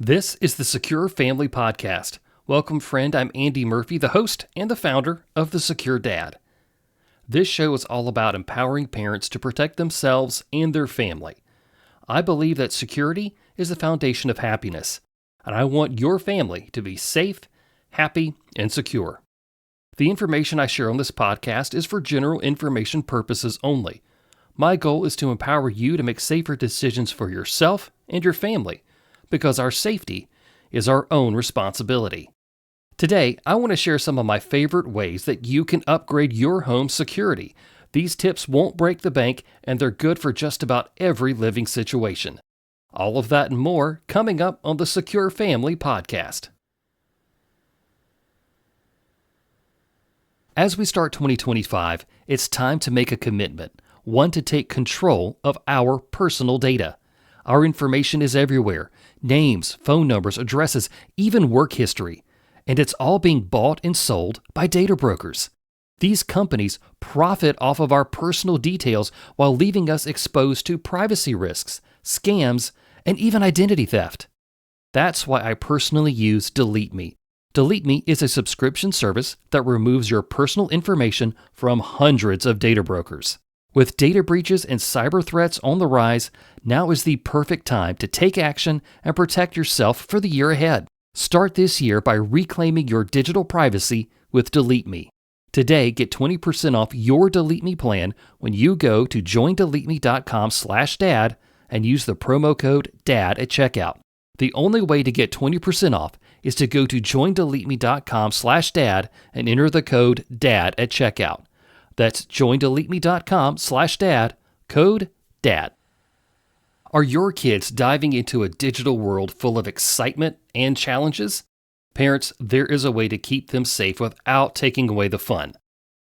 This is the Secure Family Podcast. Welcome, friend. I'm Andy Murphy, the host and the founder of The Secure Dad. This show is all about empowering parents to protect themselves and their family. I believe that security is the foundation of happiness, and I want your family to be safe, happy, and secure. The information I share on this podcast is for general information purposes only. My goal is to empower you to make safer decisions for yourself and your family, because our safety is our own responsibility. Today, I want to share some of my favorite ways that you can upgrade your home security. These tips won't break the bank, and they're good for just about every living situation. All of that and more coming up on the Secure Family Podcast. As we start 2025, it's time to make a commitment, one to take control of our personal data. Our information is everywhere. Names, phone numbers, addresses, even work history. And it's all being bought and sold by data brokers. These companies profit off of our personal details while leaving us exposed to privacy risks, scams, and even identity theft. That's why I personally use Delete Me. Delete Me is a subscription service that removes your personal information from hundreds of data brokers. With data breaches and cyber threats on the rise, now is the perfect time to take action and protect yourself for the year ahead. Start this year by reclaiming your digital privacy with Delete Me. Today, get 20% off your Delete Me plan when you go to joindeleteme.com/dad and use the promo code DAD at checkout. The only way to get 20% off is to go to joindeleteme.com/dad and enter the code DAD at checkout. That's joindeleteme.com/dad, code DAD. Are your kids diving into a digital world full of excitement and challenges? Parents, there is a way to keep them safe without taking away the fun.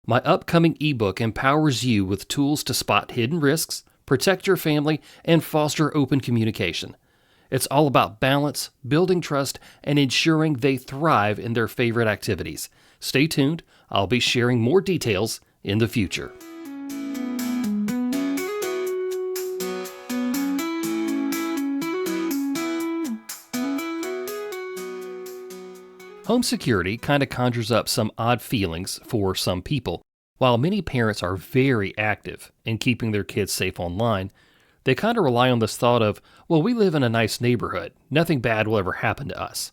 My upcoming ebook empowers you with tools to spot hidden risks, protect your family, and foster open communication. It's all about balance, building trust, and ensuring they thrive in their favorite activities. Stay tuned. I'll be sharing more details in the future. Home security kind of conjures up some odd feelings for some people. While many parents are very active in keeping their kids safe online, they kind of rely on this thought of, well, we live in a nice neighborhood. Nothing bad will ever happen to us.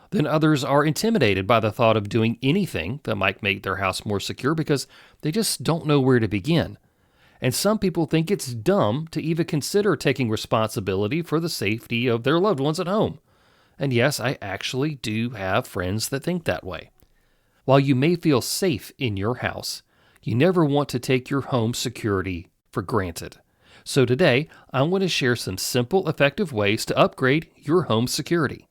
Then others are intimidated by the thought of doing anything that might make their house more secure because they just don't know where to begin. And some people think it's dumb to even consider taking responsibility for the safety of their loved ones at home. And yes, I actually do have friends that think that way. While you may feel safe in your house, you never want to take your home security for granted. So today, I want to share some simple, effective ways to upgrade your home security.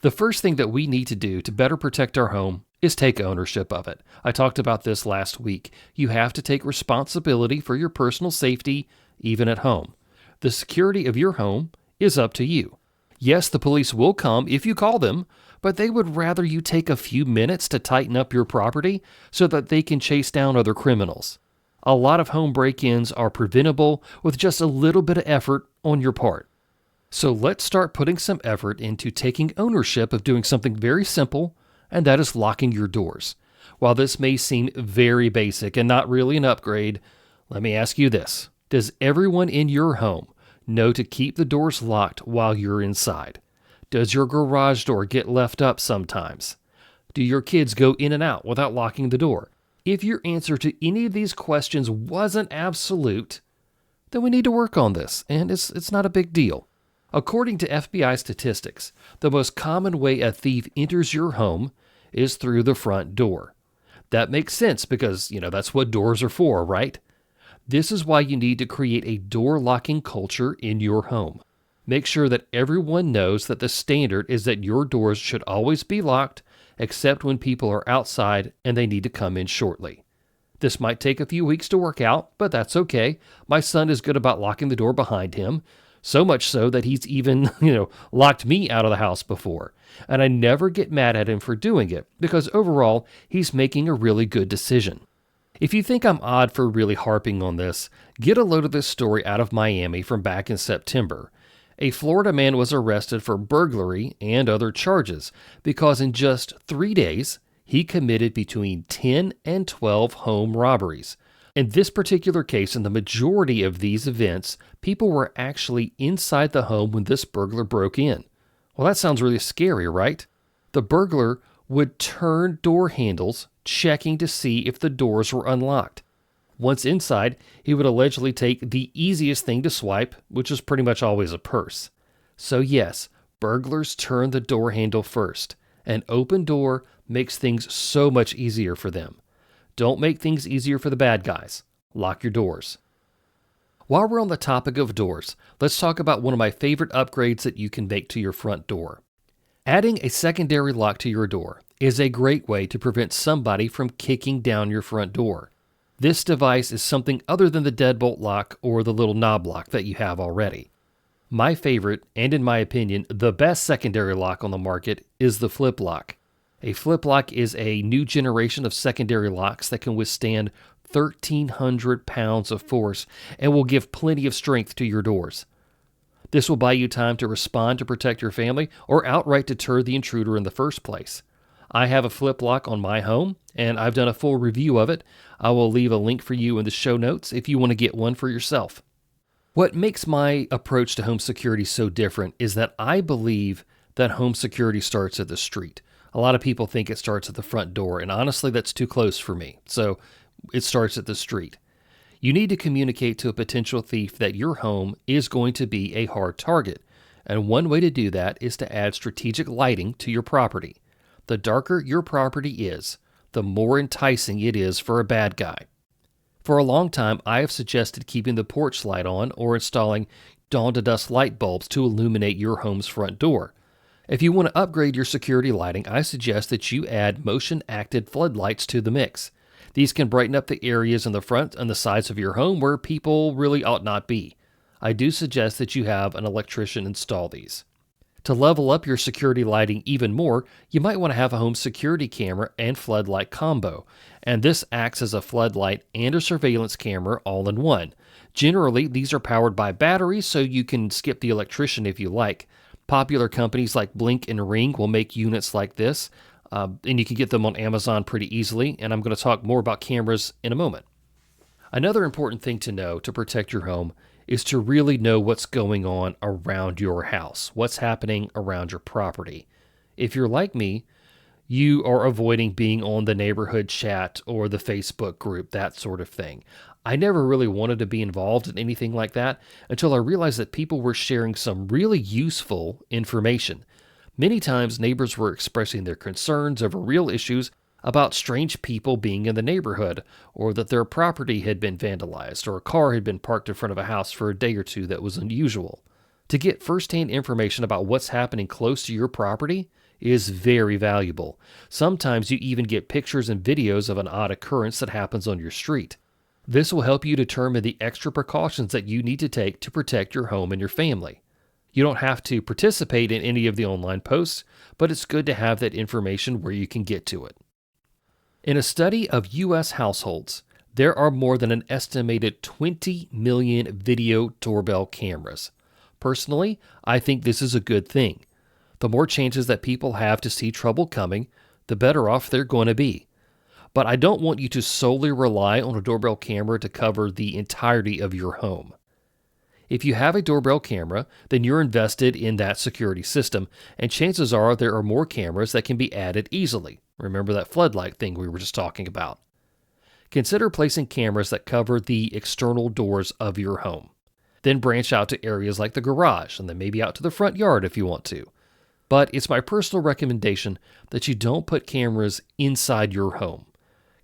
The first thing that we need to do to better protect our home is take ownership of it. I talked about this last week. You have to take responsibility for your personal safety, even at home. The security of your home is up to you. Yes, the police will come if you call them, but they would rather you take a few minutes to tighten up your property so that they can chase down other criminals. A lot of home break-ins are preventable with just a little bit of effort on your part. So let's start putting some effort into taking ownership of doing something very simple, and that is locking your doors. While this may seem very basic and not really an upgrade, let me ask you this. Does everyone in your home know to keep the doors locked while you're inside? Does your garage door get left up sometimes? Do your kids go in and out without locking the door? If your answer to any of these questions wasn't absolute, then we need to work on this, and it's not a big deal. According to FBI statistics, the most common way a thief enters your home is through the front door. That makes sense because, that's what doors are for, right? This is why you need to create a door locking culture in your home. Make sure that everyone knows that the standard is that your doors should always be locked, except when people are outside and they need to come in shortly. This might take a few weeks to work out, but that's okay. My son is good about locking the door behind him. So much so that he's even, locked me out of the house before. And I never get mad at him for doing it because overall, he's making a really good decision. If you think I'm odd for really harping on this, get a load of this story out of Miami from back in September. A Florida man was arrested for burglary and other charges because in just 3 days, he committed between 10 and 12 home robberies. In this particular case, in the majority of these events, people were actually inside the home when this burglar broke in. Well, that sounds really scary, right? The burglar would turn door handles, checking to see if the doors were unlocked. Once inside, he would allegedly take the easiest thing to swipe, which is pretty much always a purse. So yes, burglars turn the door handle first. An open door makes things so much easier for them. Don't make things easier for the bad guys. Lock your doors. While we're on the topic of doors, let's talk about one of my favorite upgrades that you can make to your front door. Adding a secondary lock to your door is a great way to prevent somebody from kicking down your front door. This device is something other than the deadbolt lock or the little knob lock that you have already. My favorite, and in my opinion, the best secondary lock on the market is the flip lock. A flip lock is a new generation of secondary locks that can withstand 1,300 pounds of force and will give plenty of strength to your doors. This will buy you time to respond to protect your family or outright deter the intruder in the first place. I have a flip lock on my home, and I've done a full review of it. I will leave a link for you in the show notes if you want to get one for yourself. What makes my approach to home security so different is that I believe that home security starts at the street. A lot of people think it starts at the front door, and honestly, that's too close for me. So it starts at the street. You need to communicate to a potential thief that your home is going to be a hard target. And one way to do that is to add strategic lighting to your property. The darker your property is, the more enticing it is for a bad guy. For a long time, I have suggested keeping the porch light on or installing dawn to dusk light bulbs to illuminate your home's front door. If you want to upgrade your security lighting, I suggest that you add motion-acted floodlights to the mix. These can brighten up the areas in the front and the sides of your home where people really ought not be. I do suggest that you have an electrician install these. To level up your security lighting even more, you might want to have a home security camera and floodlight combo, and this acts as a floodlight and a surveillance camera all in one. Generally, these are powered by batteries, so you can skip the electrician if you like. Popular companies like Blink and Ring will make units like this, and you can get them on Amazon pretty easily, and I'm going to talk more about cameras in a moment. Another important thing to know to protect your home is to really know what's going on around your house, what's happening around your property. If you're like me, you are avoiding being on the neighborhood chat or the Facebook group, that sort of thing. I never really wanted to be involved in anything like that until I realized that people were sharing some really useful information. Many times, neighbors were expressing their concerns over real issues about strange people being in the neighborhood, or that their property had been vandalized, or a car had been parked in front of a house for a day or two that was unusual. To get firsthand information about what's happening close to your property is very valuable. Sometimes you even get pictures and videos of an odd occurrence that happens on your street. This will help you determine the extra precautions that you need to take to protect your home and your family. You don't have to participate in any of the online posts, but it's good to have that information where you can get to it. In a study of U.S. households, there are more than an estimated 20 million video doorbell cameras. Personally, I think this is a good thing. The more chances that people have to see trouble coming, the better off they're going to be. But I don't want you to solely rely on a doorbell camera to cover the entirety of your home. If you have a doorbell camera, then you're invested in that security system, and chances are there are more cameras that can be added easily. Remember that floodlight thing we were just talking about. Consider placing cameras that cover the external doors of your home. Then branch out to areas like the garage, and then maybe out to the front yard if you want to. But it's my personal recommendation that you don't put cameras inside your home.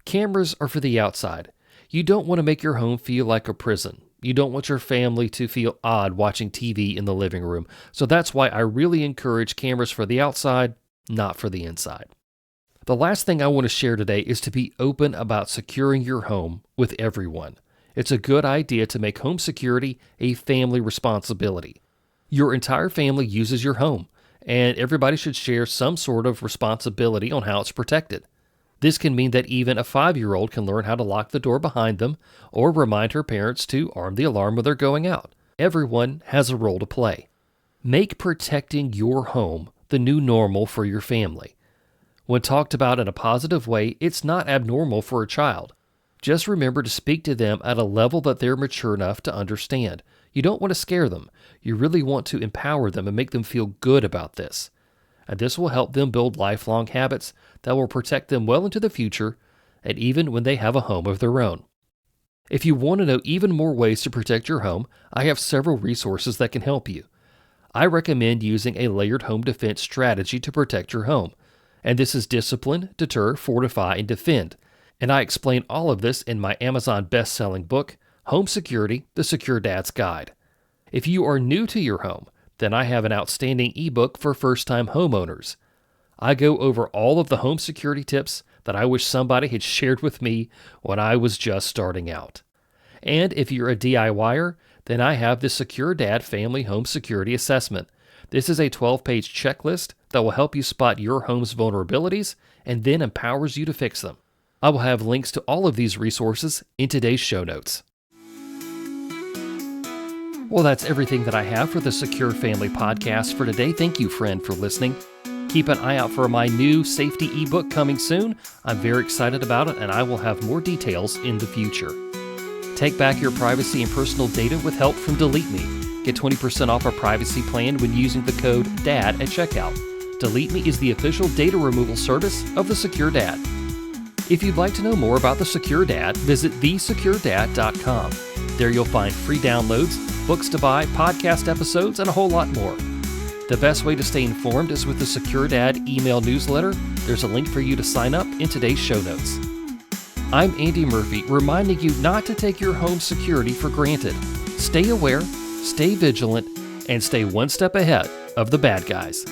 Cameras are for the outside. You don't want to make your home feel like a prison. You don't want your family to feel odd watching TV in the living room. So that's why I really encourage cameras for the outside, not for the inside. The last thing I want to share today is to be open about securing your home with everyone. It's a good idea to make home security a family responsibility. Your entire family uses your home, and everybody should share some sort of responsibility on how it's protected. This can mean that even a 5-year-old can learn how to lock the door behind them or remind her parents to arm the alarm when they're going out. Everyone has a role to play. Make protecting your home the new normal for your family. When talked about in a positive way, it's not abnormal for a child. Just remember to speak to them at a level that they're mature enough to understand. You don't want to scare them. You really want to empower them and make them feel good about this. And this will help them build lifelong habits that will protect them well into the future and even when they have a home of their own. If you want to know even more ways to protect your home, I have several resources that can help you. I recommend using a layered home defense strategy to protect your home. And this is Discipline, Deter, Fortify, and Defend. And I explain all of this in my Amazon best-selling book, Home Security, The Secure Dad's Guide. If you are new to your home, then I have an outstanding ebook for first-time homeowners. I go over all of the home security tips that I wish somebody had shared with me when I was just starting out. And if you're a DIYer, then I have the Secure Dad Family Home Security Assessment. This is a 12-page checklist that will help you spot your home's vulnerabilities and then empowers you to fix them. I will have links to all of these resources in today's show notes. Well, that's everything that I have for the Secure Family Podcast for today. Thank you, friend, for listening. Keep an eye out for my new safety ebook coming soon. I'm very excited about it, and I will have more details in the future. Take back your privacy and personal data with help from Delete Me. Get 20% off a privacy plan when using the code DAD at checkout. Delete Me is the official data removal service of the Secure Dad. If you'd like to know more about the Secure Dad, visit thesecuredad.com. There you'll find free downloads, books to buy, podcast episodes, and a whole lot more. The best way to stay informed is with the Secure Dad email newsletter. There's a link for you to sign up in today's show notes. I'm Andy Murphy, reminding you not to take your home security for granted. Stay aware, stay vigilant, and stay one step ahead of the bad guys.